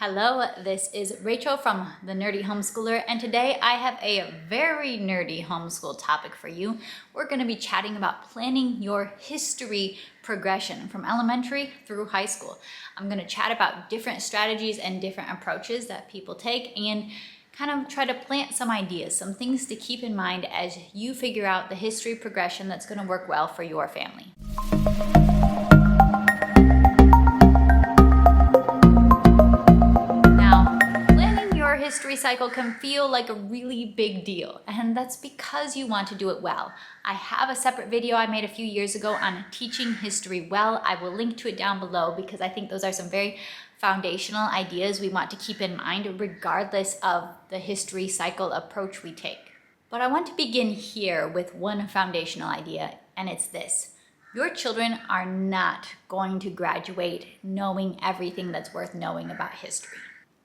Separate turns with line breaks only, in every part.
Hello, this is Rachel from The Nerdy Homeschooler, and today I have a very nerdy homeschool topic for you. We're going to be chatting about planning your history progression from elementary through high school. I'm going to chat about different strategies and different approaches that people take and kind of try to plant some ideas, some things to keep in mind as you figure out the history progression that's going to work well for your family. History cycle can feel like a really big deal, and that's because you want to do it well. I have a separate video I made a few years ago on teaching history well. I will link to it down below because I think those are some very foundational ideas we want to keep in mind regardless of the history cycle approach we take. But I want to begin here with one foundational idea, and it's this. Your children are not going to graduate knowing everything that's worth knowing about history.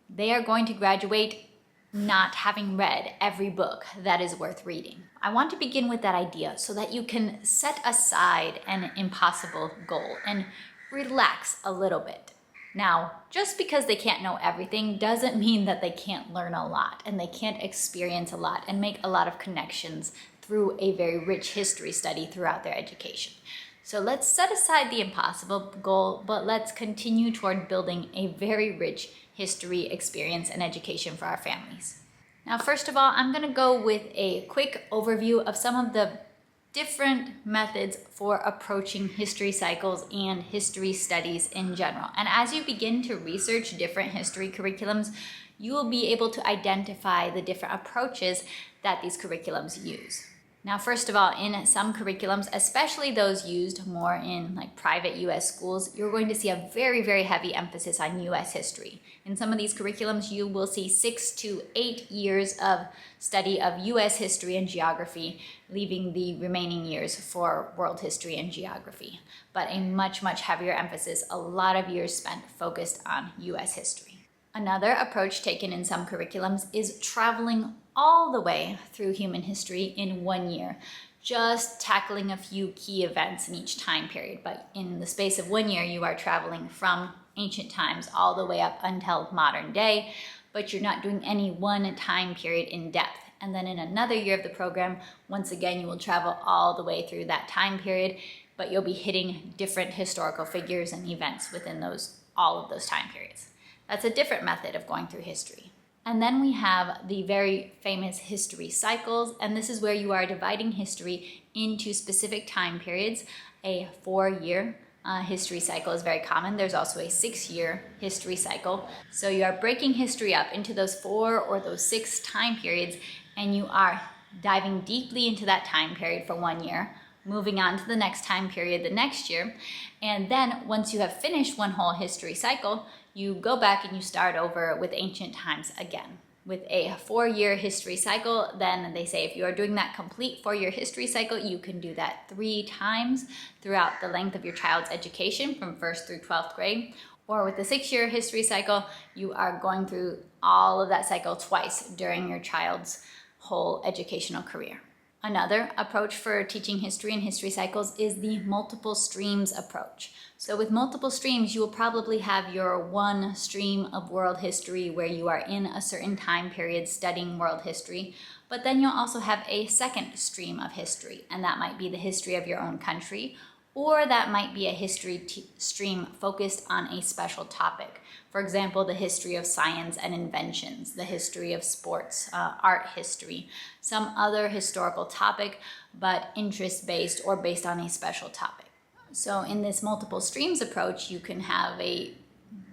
They are going to graduate not having read every book that is worth reading. I want to begin with that idea so that you can set aside an impossible goal and relax a little bit. Now, just because they can't know everything doesn't mean that they can't learn a lot and they can't experience a lot and make a lot of connections through a very rich history study throughout their education. So let's set aside the impossible goal, but let's continue toward building a very rich history experience and education for our families. Now, first of all, I'm going to go with a quick overview of some of the different methods for approaching history cycles and history studies in general. And as you begin to research different history curriculums, you will be able to identify the different approaches that these curriculums use. Now, first of all, in some curriculums, especially those used more in like private US schools, you're going to see a very, very heavy emphasis on US history. In some of these curriculums, you will see 6 to 8 years of study of US history and geography, leaving the remaining years for world history and geography. But a much, much heavier emphasis, a lot of years spent focused on US history. Another approach taken in some curriculums is traveling all the way through human history in 1 year, just tackling a few key events in each time period. But in the space of 1 year, you are traveling from ancient times all the way up until modern day, but you're not doing any one time period in depth. And then in another year of the program, once again, you will travel all the way through that time period, but you'll be hitting different historical figures and events within all of those time periods. That's a different method of going through history. And then we have the very famous history cycles, and this is where you are dividing history into specific time periods. A 4-year history cycle is very common. There's also a 6-year history cycle. So you are breaking history up into those 4 or those 6 time periods, and you are diving deeply into that time period for 1 year, moving on to the next time period the next year. And then once you have finished one whole history cycle, you go back and you start over with ancient times again. With a 4-year history cycle, then they say if you are doing that complete 4-year history cycle, you can do that 3 times throughout the length of your child's education from 1st through 12th grade. Or with the 6-year history cycle, you are going through all of that cycle twice during your child's whole educational career. Another approach for teaching history and history cycles is the multiple streams approach. So with multiple streams, you will probably have your one stream of world history where you are in a certain time period studying world history, but then you'll also have a second stream of history, and that might be the history of your own country, or that might be a history stream focused on a special topic. For example, the history of science and inventions, the history of sports, art history, some other historical topic, but interest-based or based on a special topic. So in this multiple streams approach, you can have a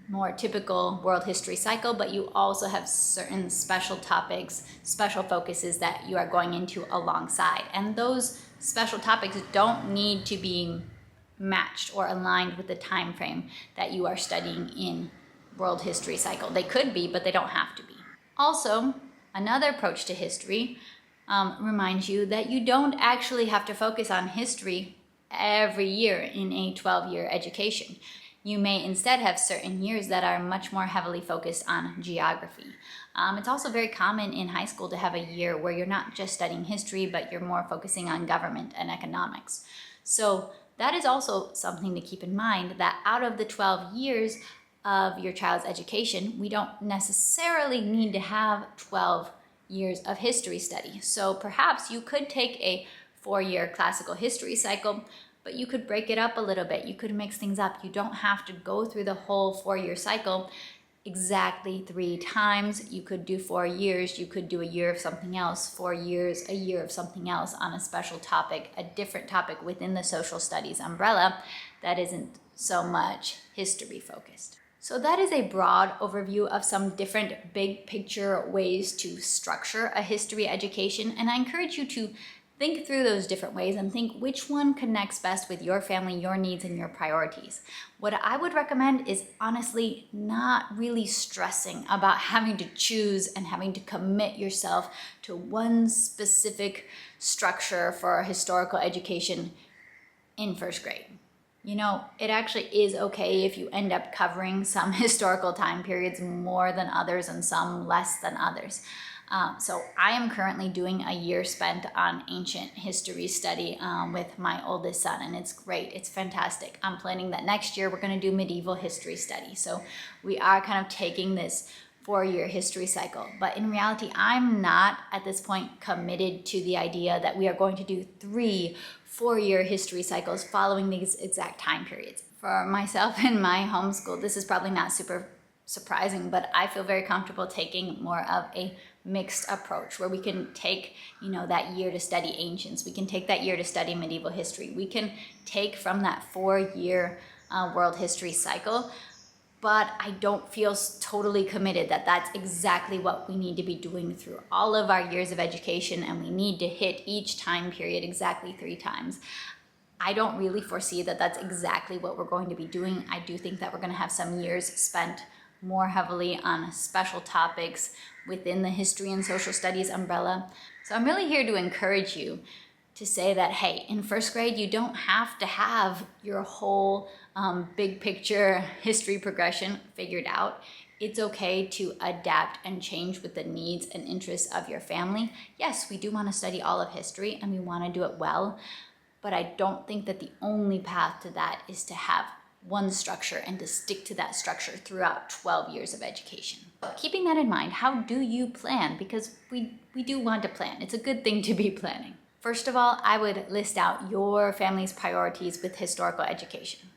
more typical world history cycle, but you also have certain special topics, special focuses that you are going into alongside. And those special topics don't need to be matched or aligned with the time frame that you are studying in world history cycle. They could be, but they don't have to be. Also, another approach to history reminds you that you don't actually have to focus on history every year in a 12-year education. You may instead have certain years that are much more heavily focused on geography. It's also very common in high school to have a year where you're not just studying history, but you're more focusing on government and economics. So that is also something to keep in mind, that out of the 12 years, of your child's education, we don't necessarily need to have 12 years of history study. So perhaps you could take a 4-year classical history cycle, but you could break it up a little bit. You could mix things up. You don't have to go through the whole 4-year cycle exactly 3 times. You could do 4 years. You could do a year of something else, 4 years, a year of something else on a special topic, a different topic within the social studies umbrella that isn't so much history focused. So that is a broad overview of some different big picture ways to structure a history education. And I encourage you to think through those different ways and think which one connects best with your family, your needs, and your priorities. What I would recommend is honestly not really stressing about having to choose and having to commit yourself to one specific structure for a historical education in first grade. You know, it actually is okay if you end up covering some historical time periods more than others and some less than others. So I am currently doing a year spent on ancient history study with my oldest son, and it's great. It's fantastic. I'm planning that next year we're going to do medieval history study. So we are kind of taking this 4-year history cycle. But in reality, I'm not at this point committed to the idea that we are going to do 3 4-year history cycles following these exact time periods. For myself in my homeschool, this is probably not super surprising, but I feel very comfortable taking more of a mixed approach where we can take, that year to study ancients. We can take that year to study medieval history. We can take from that 4-year world history cycle, but I don't feel totally committed that that's exactly what we need to be doing through all of our years of education, and we need to hit each time period exactly 3 times. I don't really foresee that that's exactly what we're going to be doing. I do think that we're going to have some years spent more heavily on special topics within the history and social studies umbrella. So I'm really here to encourage you to say that, hey, in first grade, you don't have to have your whole big picture history progression figured out. It's okay to adapt and change with the needs and interests of your family. Yes, we do want to study all of history and we want to do it well, but I don't think that the only path to that is to have one structure and to stick to that structure throughout 12 years of education. But keeping that in mind, how do you plan? Because we do want to plan. It's a good thing to be planning. First of all, I would list out your family's priorities with historical education.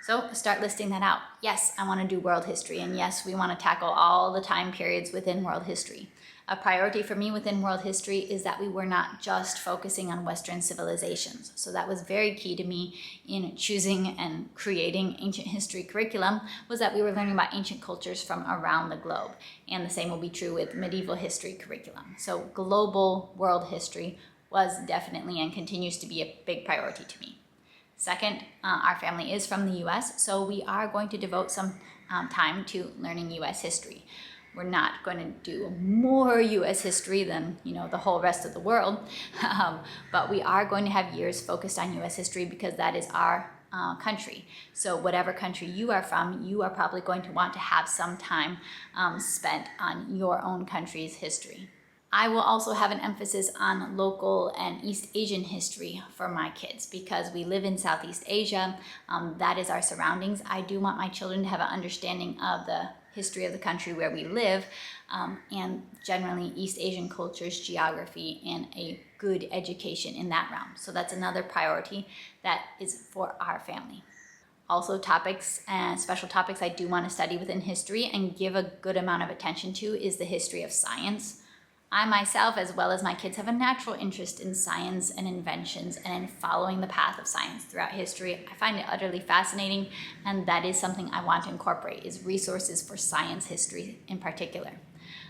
So start listing that out. Yes, I want to do world history, and yes, we want to tackle all the time periods within world history. A priority for me within world history is that we were not just focusing on Western civilizations. So that was very key to me in choosing and creating ancient history curriculum, was that we were learning about ancient cultures from around the globe. And the same will be true with medieval history curriculum. So global world history was definitely and continues to be a big priority to me. Second, our family is from the US, so we are going to devote some time to learning US history. We're not going to do more US history than, the whole rest of the world, but we are going to have years focused on US history because that is our country. So whatever country you are from, you are probably going to want to have some time spent on your own country's history. I will also have an emphasis on local and East Asian history for my kids because we live in Southeast Asia. That is our surroundings. I do want my children to have an understanding of the history of the country where we live, and generally East Asian cultures, geography, and a good education in that realm. So that's another priority that is for our family. Also, topics and special topics I do want to study within history and give a good amount of attention to is the history of science. I myself, as well as my kids, have a natural interest in science and inventions and in following the path of science throughout history. I find it utterly fascinating, and that is something I want to incorporate, is resources for science history in particular.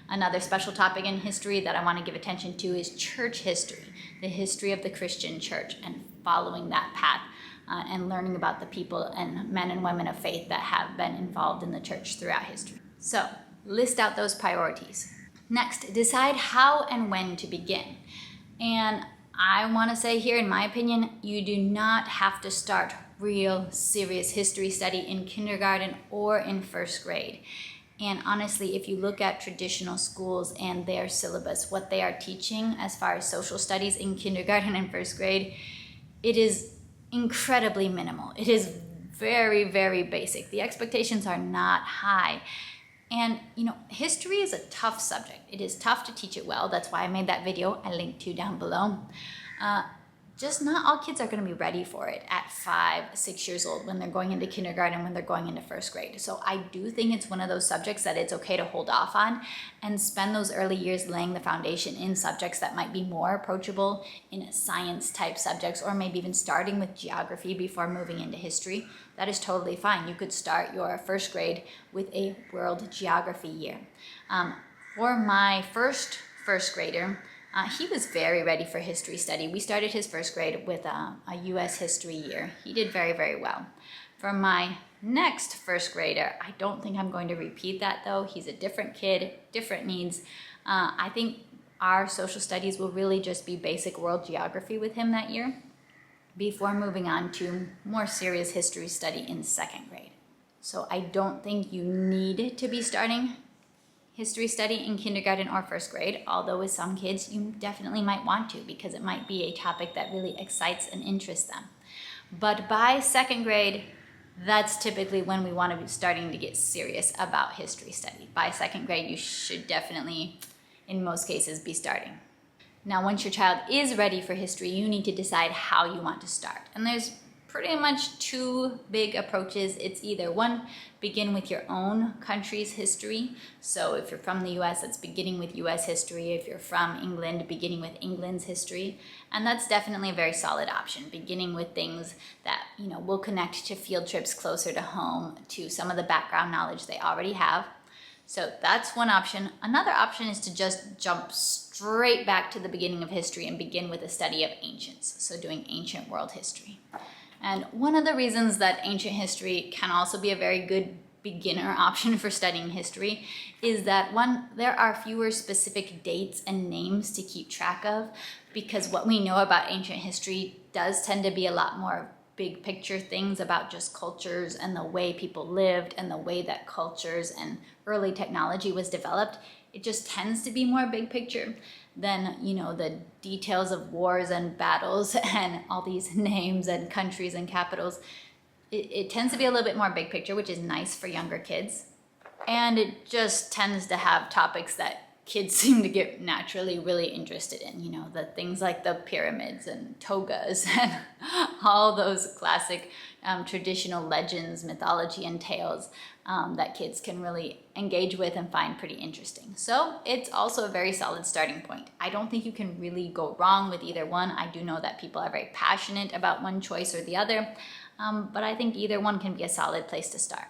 Another special topic in history that I want to give attention to is church history, the history of the Christian church, and following that path and learning about the people and men and women of faith that have been involved in the church throughout history. So, list out those priorities. Next, decide how and when to begin. And I want to say here, in my opinion, you do not have to start real serious history study in kindergarten or in first grade. And honestly, if you look at traditional schools and their syllabus, what they are teaching as far as social studies in kindergarten and first grade, it is incredibly minimal. It is very, very basic. The expectations are not high. And history is a tough subject. It is tough to teach it well. That's why I made that video I linked to down below. Just not all kids are going to be ready for it at 5, 6 years old when they're going into kindergarten, when they're going into first grade. So I do think it's one of those subjects that it's okay to hold off on and spend those early years laying the foundation in subjects that might be more approachable, in science type subjects, or maybe even starting with geography before moving into history. That is totally fine. You could start your first grade with a world geography year. For my first grader, he was very ready for history study. We started his first grade with a U.S. history year. He did very, very well. For my next first grader, I don't think I'm going to repeat that though. He's a different kid, different needs. I think our social studies will really just be basic world geography with him that year before moving on to more serious history study in second grade. So I don't think you need to be starting history study in kindergarten or first grade, although with some kids you definitely might want to because it might be a topic that really excites and interests them. But by second grade, that's typically when we want to be starting to get serious about history study. By second grade, you should definitely, in most cases, be starting. Now, once your child is ready for history, you need to decide how you want to start. And there's pretty much 2 big approaches. It's either one, begin with your own country's history. So if you're from the US, it's beginning with US history. If you're from England, beginning with England's history. And that's definitely a very solid option, beginning with things that will connect to field trips closer to home, to some of the background knowledge they already have. So that's one option. Another option is to just jump straight back to the beginning of history and begin with a study of ancients. So doing ancient world history. And one of the reasons that ancient history can also be a very good beginner option for studying history is that, one, there are fewer specific dates and names to keep track of, because what we know about ancient history does tend to be a lot more big picture things about just cultures and the way people lived and the way that cultures and early technology was developed. It just tends to be more big picture than, the details of wars and battles and all these names and countries and capitals. It tends to be a little bit more big picture, which is nice for younger kids. And it just tends to have topics that kids seem to get naturally really interested in, the things like the pyramids and togas and all those classic traditional legends, mythology, and tales that kids can really engage with and find pretty interesting. So it's also a very solid starting point. I don't think you can really go wrong with either one. I do know that people are very passionate about one choice or the other, but I think either one can be a solid place to start.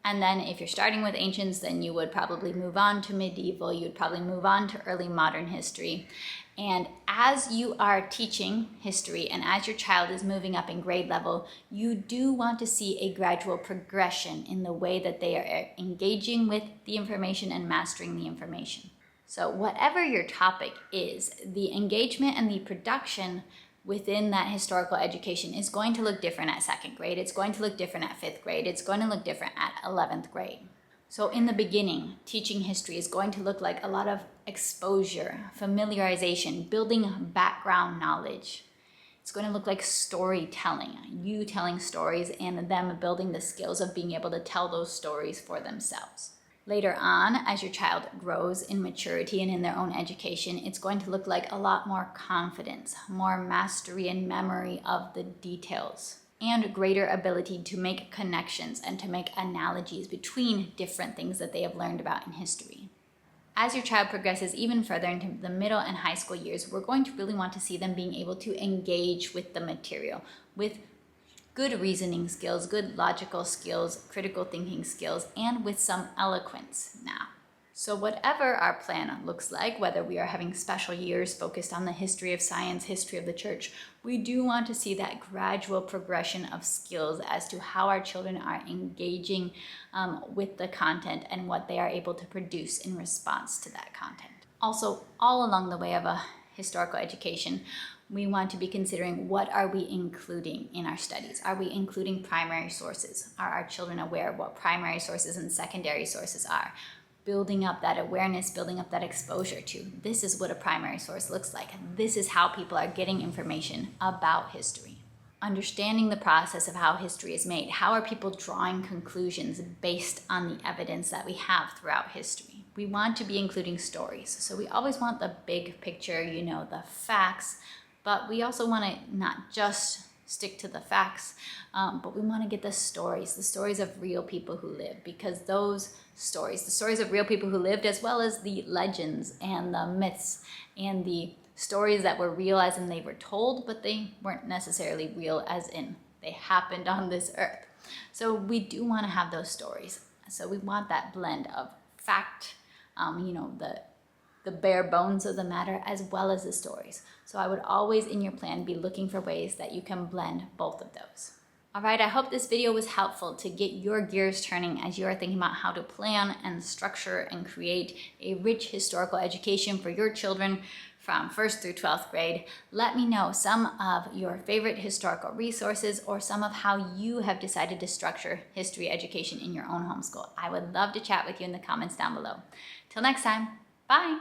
And then if you're starting with ancients, then you would probably move on to medieval, you'd probably move on to early modern history. And as you are teaching history and as your child is moving up in grade level, you do want to see a gradual progression in the way that they are engaging with the information and mastering the information. So whatever your topic is, the engagement and the production within that historical education is going to look different at second grade. It's going to look different at 5th grade. It's going to look different at 11th grade. So in the beginning, teaching history is going to look like a lot of exposure, familiarization, building background knowledge. It's going to look like storytelling, you telling stories and them building the skills of being able to tell those stories for themselves. Later on, as your child grows in maturity and in their own education, it's going to look like a lot more confidence, more mastery and memory of the details, and greater ability to make connections and to make analogies between different things that they have learned about in history. As your child progresses even further into the middle and high school years, we're going to really want to see them being able to engage with the material, with good reasoning skills, good logical skills, critical thinking skills, and with some eloquence now. So whatever our plan looks like, whether we are having special years focused on the history of science, history of the church, we do want to see that gradual progression of skills as to how our children are engaging with the content and what they are able to produce in response to that content. Also, all along the way of a historical education, we want to be considering what are we including in our studies. Are we including primary sources? Are our children aware of what primary sources and secondary sources are? Building up that awareness, building up that exposure to this is what a primary source looks like. This is how people are getting information about history. understanding the process of how history is made. How are people drawing conclusions based on the evidence that we have throughout history? We want to be including stories. So we always want the big picture, you know, the facts, but we also want to not just stick to the facts, but we want to get the stories of real people who lived, because those stories, the stories of real people who lived, as well as the legends and the myths and the stories that were real as in they were told, but they weren't necessarily real as in they happened on this earth. So we do want to have those stories. So we want that blend of fact, you know, the bare bones of the matter, as well as the stories. So I would always in your plan be looking for ways that you can blend both of those. All right, I hope this video was helpful to get your gears turning as you are thinking about how to plan and structure and create a rich historical education for your children from 1st through 12th grade. Let me know some of your favorite historical resources or some of how you have decided to structure history education in your own homeschool. I would love to chat with you in the comments down below. Till next time, bye.